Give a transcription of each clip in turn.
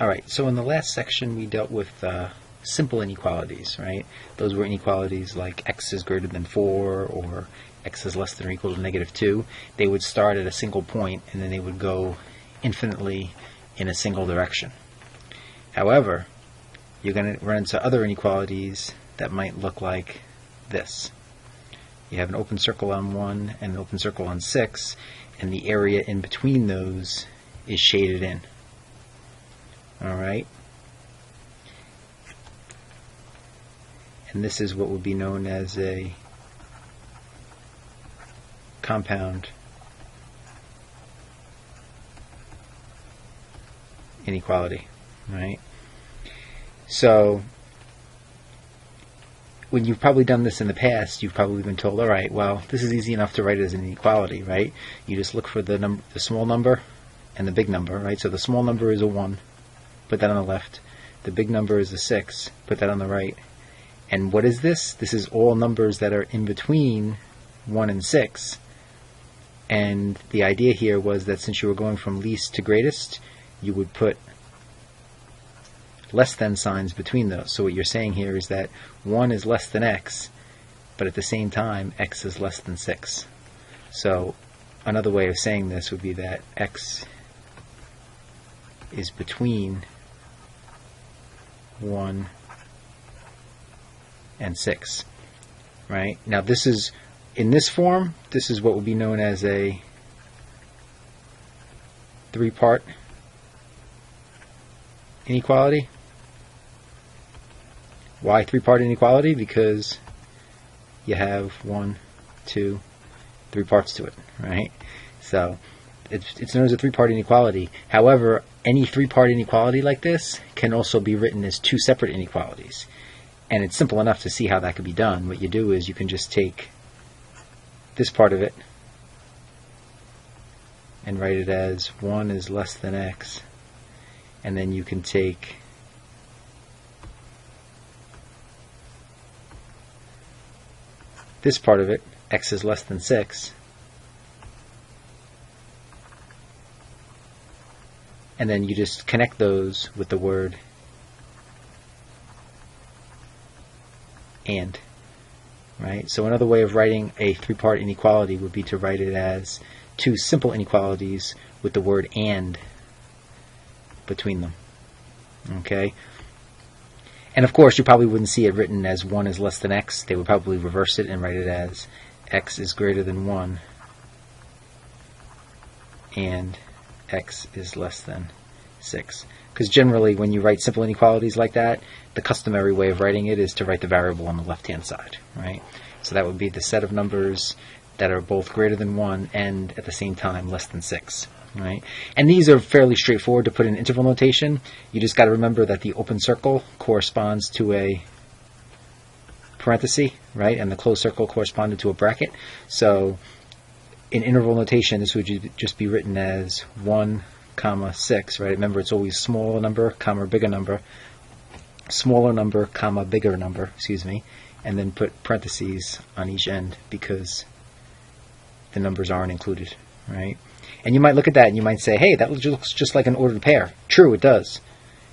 Alright, so in the last section we dealt with simple inequalities, right? Those were inequalities like x is greater than 4 or x is less than or equal to negative 2. They would start at a single point and then they would go infinitely in a single direction. However, you're going to run into other inequalities that might look like this. You have an open circle on 1 and an open circle on 6, and the area in between those is shaded in. Alright? And this is what would be known as a compound inequality, right? So when you've probably done this in the past, you've probably been told, all right, well, this is easy enough to write as an inequality, right? You just look for the small number and the big number, right? So the small number is a 1, put that on the left. The big number is a 6, put that on the right. And what is this? This is all numbers that are in between 1 and 6. And the idea here was that since you were going from least to greatest, you would put less than signs between those. So what you're saying here is that 1 is less than x, but at the same time, x is less than 6. So another way of saying this would be that x is between 1 and 6, right? Now this is, in this form, this is what would be known as a three-part inequality. Why three-part inequality? Because you have 1, 2, 3 parts to it, right? So it's known as a three-part inequality. However, any three-part inequality like this can also be written as two separate inequalities. And it's simple enough to see how that could be done. What you do is you can just take this part of it and write it as 1 is less than x. And then you can take this part of it, x is less than 6, and then you just connect those with the word and, right? So another way of writing a three-part inequality would be to write it as two simple inequalities with the word and between them, okay? And of course, you probably wouldn't see it written as 1 is less than x. They would probably reverse it and write it as x is greater than 1 and x is less than 6. Because generally, when you write simple inequalities like that, the customary way of writing it is to write the variable on the left-hand side, right? So that would be the set of numbers that are both greater than 1 and at the same time less than 6. Right? And these are fairly straightforward to put in interval notation. You just got to remember that the open circle corresponds to a parenthesis, right? And the closed circle corresponded to a bracket. So in interval notation, this would just be written as 1, 6, right? Remember, it's always smaller number, comma, bigger number, smaller number, comma, bigger number, excuse me, and then put parentheses on each end because the numbers aren't included, right? And you might look at that and you might say, hey, that looks just like an ordered pair. True, it does.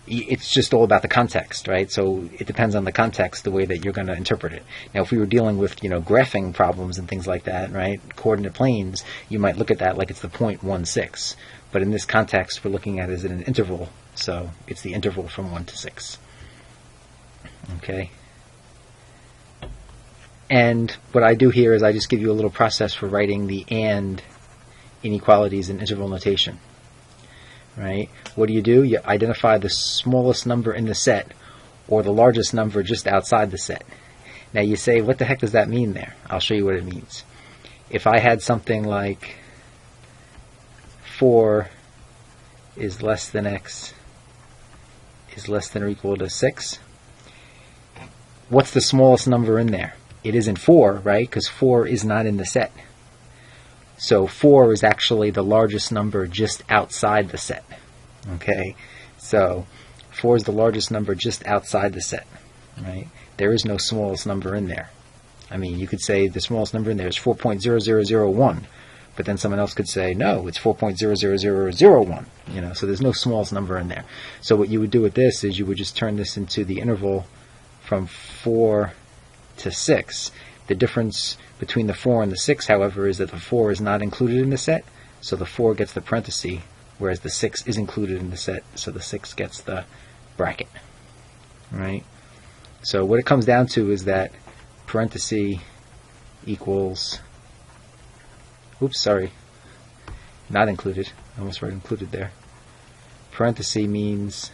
It's just all about the context, right? So it depends on the context, the way that you're going to interpret it. Now, if we were dealing with, graphing problems and things like that, right, coordinate planes, you might look at that like it's the point 1,6. But in this context, we're looking at it as an interval. So it's the interval from 1 to 6. Okay? And what I do here is I just give you a little process for writing the and inequalities in interval notation, right? What do? You identify the smallest number in the set or the largest number just outside the set. Now you say, what the heck does that mean there? I'll show you what it means. If I had something like 4 is less than x is less than or equal to 6, what's the smallest number in there? It isn't 4, right? Because 4 is not in the set. So 4 is actually the largest number just outside the set. Okay, so 4 is the largest number just outside the set, right? There is no smallest number in there. I mean, you could say the smallest number in there is 4.0001, But then someone else could say, no, it's 4.00001, so there's no smallest number in there. So what you would do with this is you would just turn this into the interval from 4 to 6. The difference between the 4 and the 6, however, is that the 4 is not included in the set, so the 4 gets the parenthesis, whereas the 6 is included in the set, so the 6 gets the bracket. Right? So what it comes down to is that parenthesis equals, not included. I almost wrote included there. Parenthesis means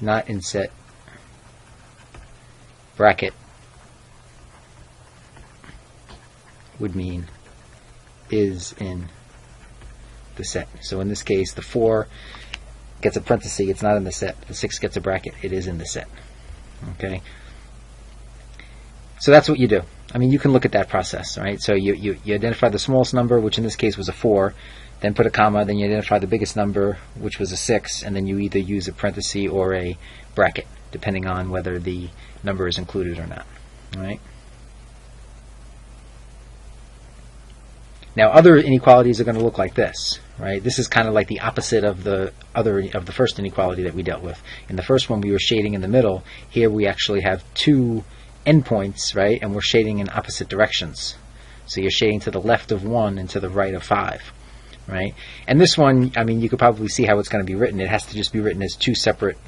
not in set. Bracket would mean is in the set. So in this case, the 4 gets a parenthesis, it's not in the set. The 6 gets a bracket, it is in the set. Okay? So that's what you do. I mean, you can look at that process, right? So you identify the smallest number, which in this case was a 4, then put a comma, then you identify the biggest number, which was a 6, and then you either use a parenthesis or a bracket, depending on whether the number is included or not. All right? Now, other inequalities are going to look like this, right? This is kind of like the opposite of the first inequality that we dealt with. In the first one, we were shading in the middle. Here, we actually have two endpoints, right? And we're shading in opposite directions. So you're shading to the left of 1 and to the right of 5, right? And this one, I mean, you could probably see how it's going to be written. It has to just be written as two separate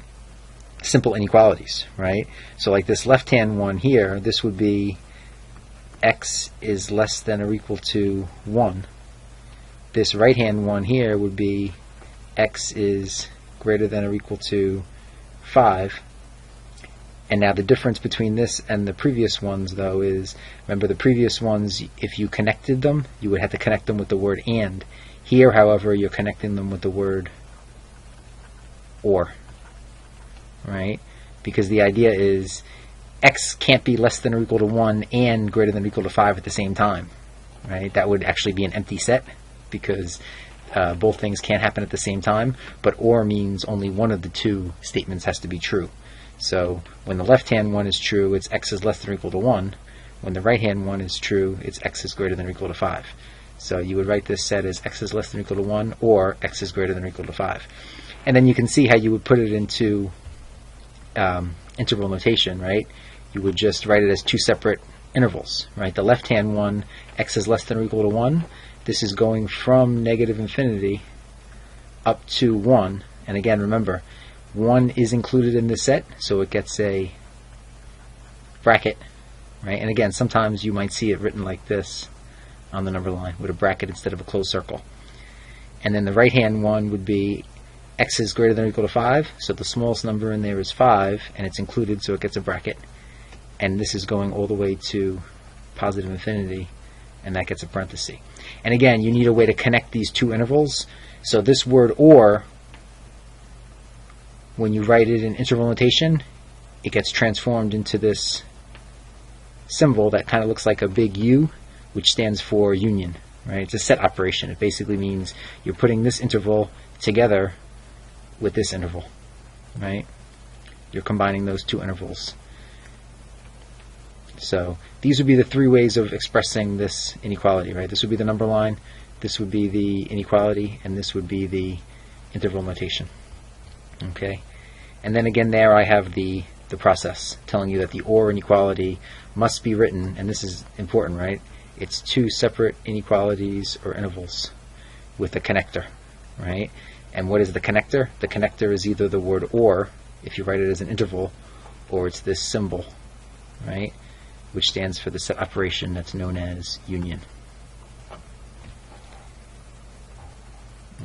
simple inequalities, right? So like this left-hand one here, this would be x is less than or equal to 1. This right-hand one here would be x is greater than or equal to 5. And now the difference between this and the previous ones, though, is, remember the previous ones, if you connected them, you would have to connect them with the word and. Here, however, you're connecting them with the word or, right? Because the idea is x can't be less than or equal to 1 and greater than or equal to 5 at the same time, right? That would actually be an empty set, because both things can't happen at the same time, but or means only one of the two statements has to be true. So when the left-hand one is true, it's x is less than or equal to 1. When the right-hand one is true, it's x is greater than or equal to 5. So you would write this set as x is less than or equal to 1 or x is greater than or equal to 5. And then you can see how you would put it into interval notation, right? You would just write it as two separate intervals, right? The left-hand one, x is less than or equal to 1. This is going from negative infinity up to 1. And again, remember, 1 is included in this set, so it gets a bracket, right? And again, sometimes you might see it written like this on the number line with a bracket instead of a closed circle. And then the right-hand one would be x is greater than or equal to 5, so the smallest number in there is 5, and it's included, so it gets a bracket. And this is going all the way to positive infinity, and that gets a parenthesis. And again, you need a way to connect these two intervals. So this word or, when you write it in interval notation, it gets transformed into this symbol that kind of looks like a big U, which stands for union, right? It's a set operation. It basically means you're putting this interval together with this interval, right? You're combining those two intervals. So these would be the three ways of expressing this inequality, right? This would be the number line, this would be the inequality, and this would be the interval notation. Okay? And then again there I have the process telling you that the or inequality must be written, and this is important, right? It's two separate inequalities or intervals with a connector, right? And what is the connector? The connector is either the word or, if you write it as an interval, or it's this symbol, right? Which stands for the set operation that's known as union.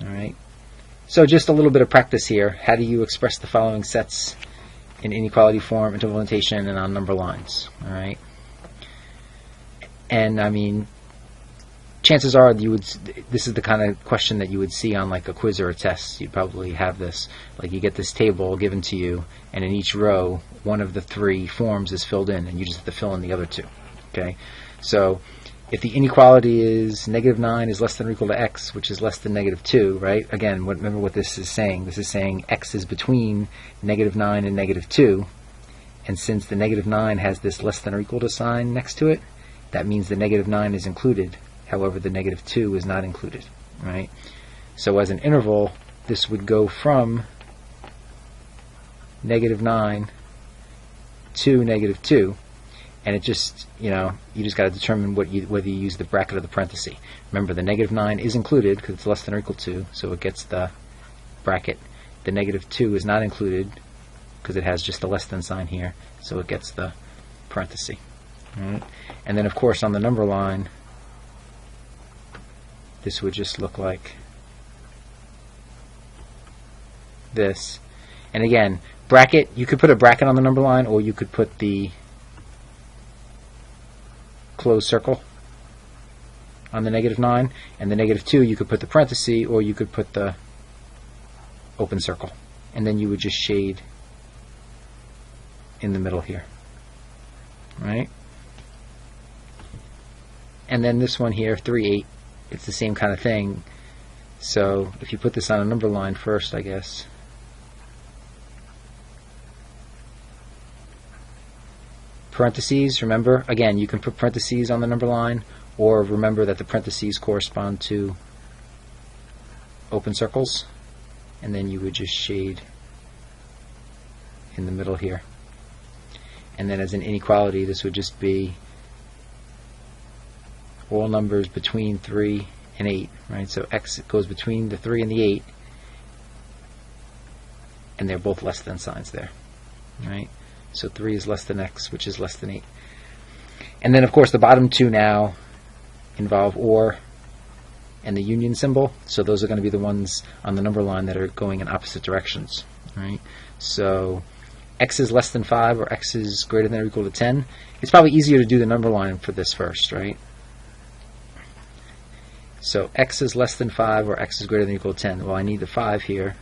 All right. So just a little bit of practice here. How do you express the following sets in inequality form, interval notation, and on number lines? All right. And I mean, chances are this is the kind of question that you would see on like a quiz or a test. You'd probably have this, like you get this table given to you, and in each row, one of the three forms is filled in, and you just have to fill in the other two. Okay, so if the inequality is -9 is less than or equal to x, which is less than -2, right? Again, remember what this is saying. This is saying x is between -9 and -2, and since the -9 has this less than or equal to sign next to it, that means the -9 is included. However, the -2 is not included, right? So as an interval, this would go from -9 to -2, and it just, you just got to determine whether you use the bracket or the parenthesis. Remember, the -9 is included because it's less than or equal to, so it gets the bracket. The -2 is not included because it has just a less than sign here, so it gets the parenthesis. Right? And then, of course, on the number line, this would just look like this. And again, bracket, you could put a bracket on the number line, or you could put the closed circle on the -9, and the -2 you could put the parenthesis, or you could put the open circle, and then you would just shade in the middle here, right? And then this one here, 3, 8, it's the same kind of thing. So if you put this on a number line first, I guess, parentheses, remember, again, you can put parentheses on the number line, or remember that the parentheses correspond to open circles, and then you would just shade in the middle here. And then as an inequality, this would just be all numbers between 3 and 8, right? So x goes between the 3 and the 8, and they're both less than signs there, right? So 3 is less than x, which is less than 8. And then, of course, the bottom two now involve or and the union symbol. So those are going to be the ones on the number line that are going in opposite directions, right? So x is less than 5 or x is greater than or equal to 10. It's probably easier to do the number line for this first, right? So x is less than 5 or x is greater than or equal to 10. Well, I need the 5 here,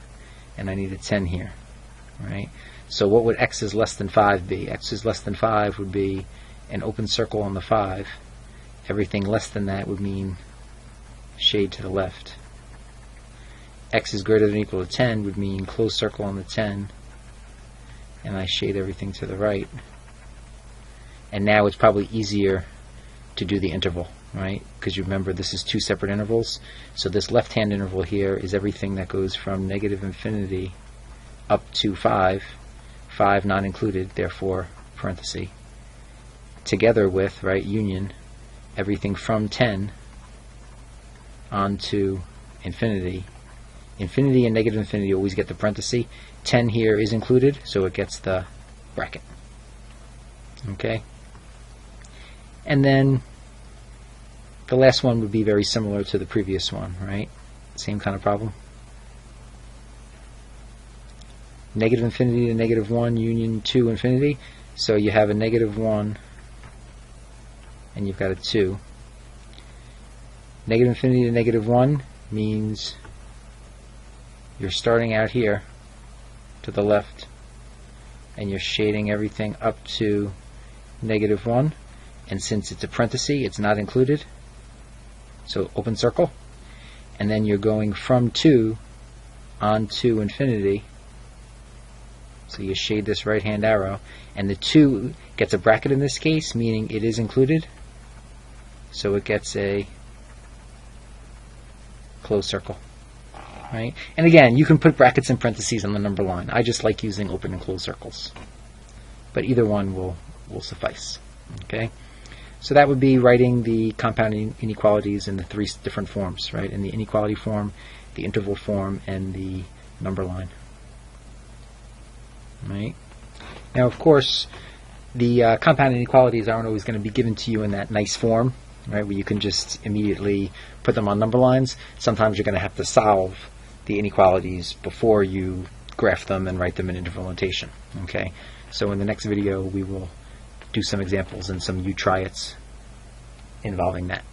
and I need a 10 here, right? So what would x is less than 5 be? X is less than 5 would be an open circle on the 5. Everything less than that would mean shade to the left. X is greater than or equal to 10 would mean closed circle on the 10, and I shade everything to the right. And now it's probably easier to do the interval, right? Because you remember this is two separate intervals. So this left-hand interval here is everything that goes from -infinity up to 5, 5 not included, therefore parenthesis, together with, right, union, everything from 10 on to infinity. Infinity and -infinity always get the parenthesis. 10 here is included, so it gets the bracket. Okay? And then the last one would be very similar to the previous one, right? Same kind of problem. -infinity to -1 union 2 infinity. So you have a -1 and you've got a 2. -infinity to -1 means you're starting out here to the left and you're shading everything up to -1, and since it's a parenthesis, it's not included, so open circle. And then you're going from 2 on to infinity, so you shade this right hand arrow, and the 2 gets a bracket in this case, meaning it is included, so it gets a closed circle, right? And again, you can put brackets and parentheses on the number line. I just like using open and closed circles, but either one will suffice. Okay, so that would be writing the compound inequalities in the three different forms, right? In the inequality form, the interval form, and the number line. Right? Now, of course, the compound inequalities aren't always going to be given to you in that nice form, right, where you can just immediately put them on number lines. Sometimes you're going to have to solve the inequalities before you graph them and write them in interval notation. Okay, so in the next video we will do some examples and some you try it's involving that.